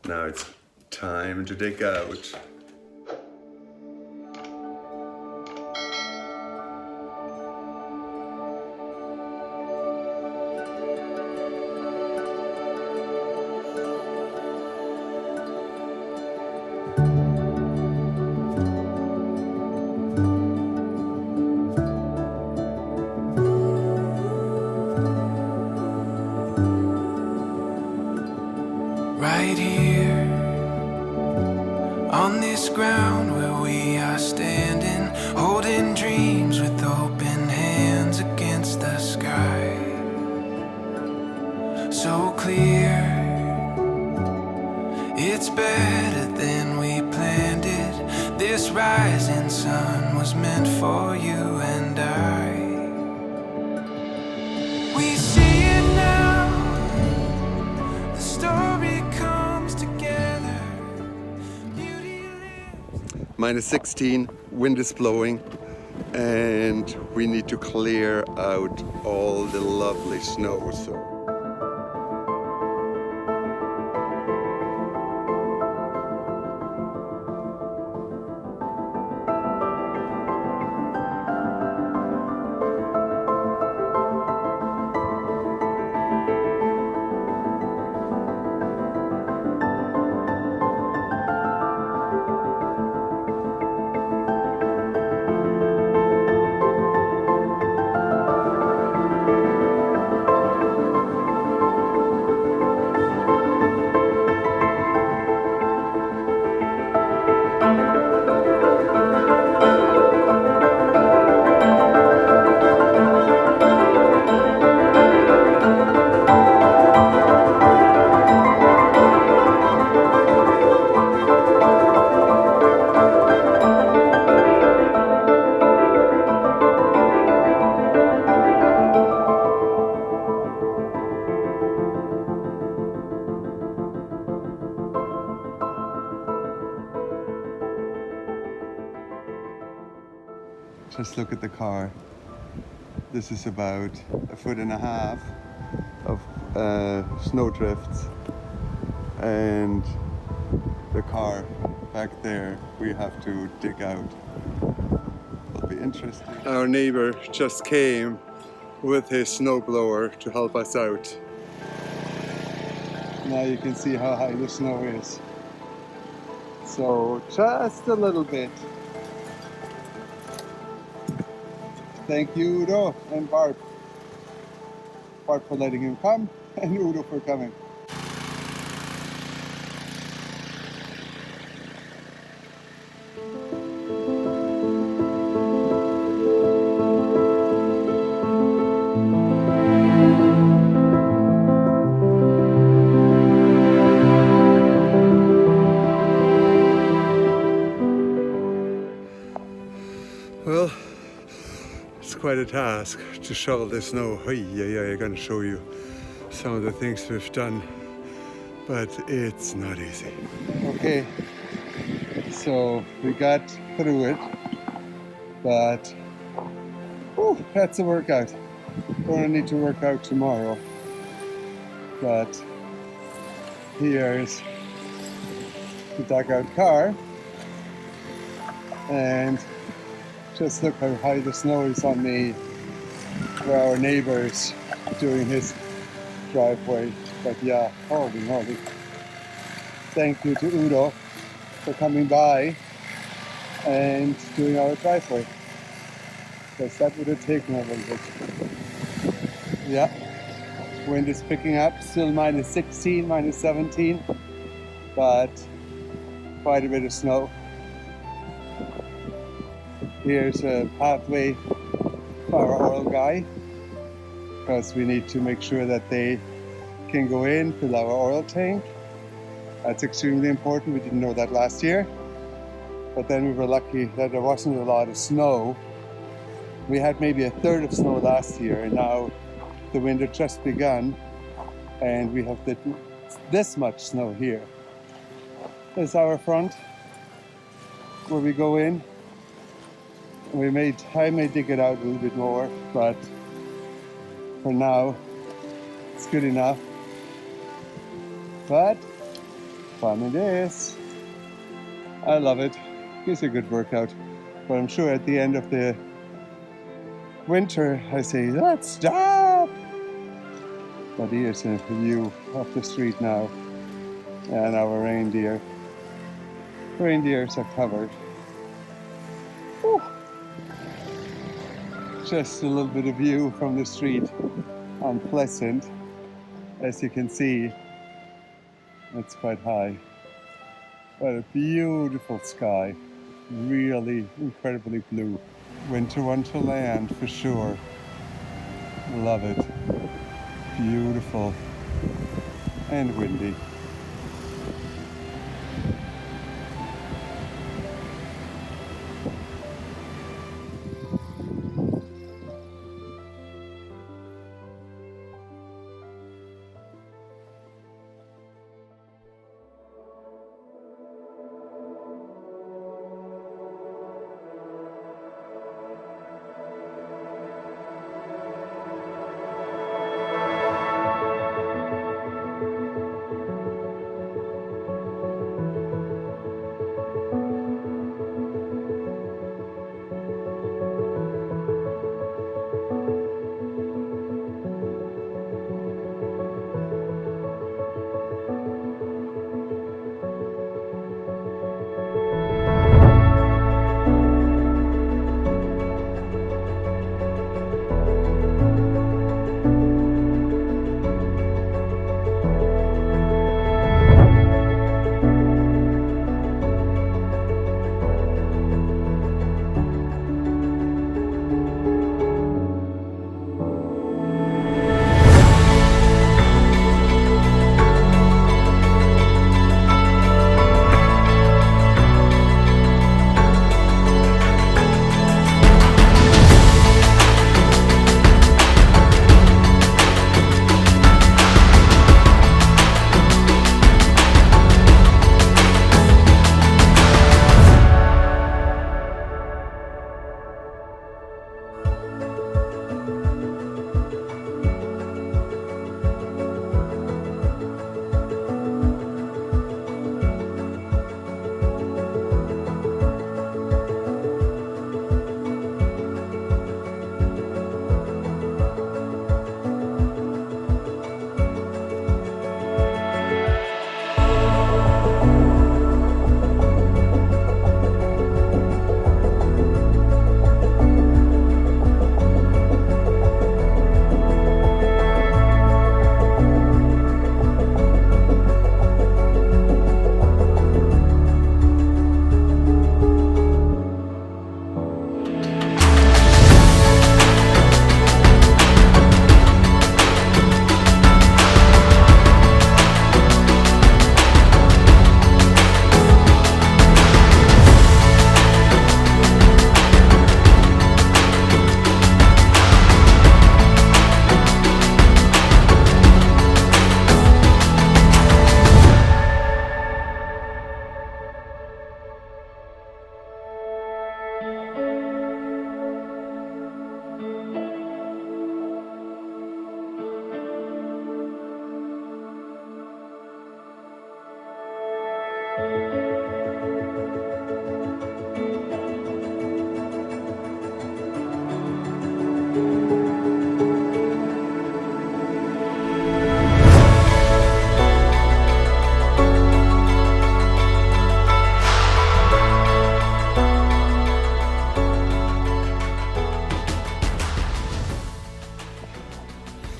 Now it's time to dig out. Right here, on this ground where we are standing, holding dreams with open hands against the sky. So clear, it's better than we planned it. This rising sun was meant for you and I. We see it now, the story comes together. Beauty lives. Minus 16, wind is blowing, and we need to clear out all the lovely snow. So just look at the car. This is about 1.5 feet of snow drifts, and the car back there we have to dig out. It'll be interesting. Our neighbor just came with his snowblower to help us out. Now you can see how high the snow is. So just a little bit. Thank you, Udo and Barb. Barb for letting him come, and Udo for coming. Well, it's quite a task to shovel the snow. I'm going to show you some of the things we've done, but it's not easy. Okay, so we got through it, but whew, that's a workout. Gonna need to work out tomorrow, but here's the dugout car, and just look how high the snow is on where our neighbor's doing his driveway. But yeah, holy moly. Thank you to Udo for coming by and doing our driveway, because that would have taken a little bit. Yeah, wind is picking up, still minus 16, minus 17, but quite a bit of snow. Here's a pathway for our oil guy, because we need to make sure that they can go in, fill our oil tank. That's extremely important. We didn't know that last year, but then we were lucky that there wasn't a lot of snow. We had maybe a third of snow last year, and now the winter just begun, and we have this much snow here. There's our front, where we go in. I may dig it out a little bit more, but for now, it's good enough. But fun it is. I love it. It's a good workout. But I'm sure at the end of the winter, I say, let's stop. But here's a view of the street now. And our reindeer. Reindeers are covered. Whew. Just a little bit of view from the street on Pleasant. As you can see, it's quite high. But a beautiful sky. Really incredibly blue. Winter wonderland for sure. Love it. Beautiful and windy.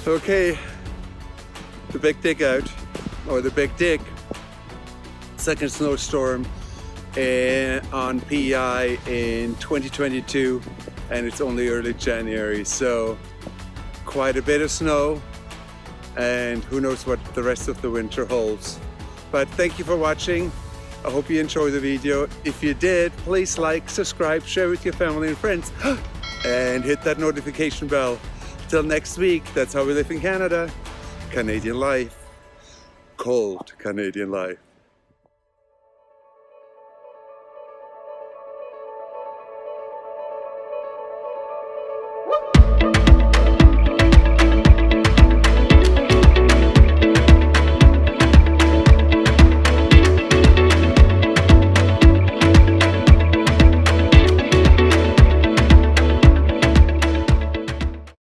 Okay, the big dig out, or the big dig, second snowstorm on PEI in 2022, and it's only early January, so quite a bit of snow, and who knows what the rest of the winter holds. But thank you for watching. I hope you enjoyed the video. If you did, please like, subscribe, share with your family and friends, and hit that notification bell. Till next week, that's how we live in Canada. Canadian life. Cold Canadian life.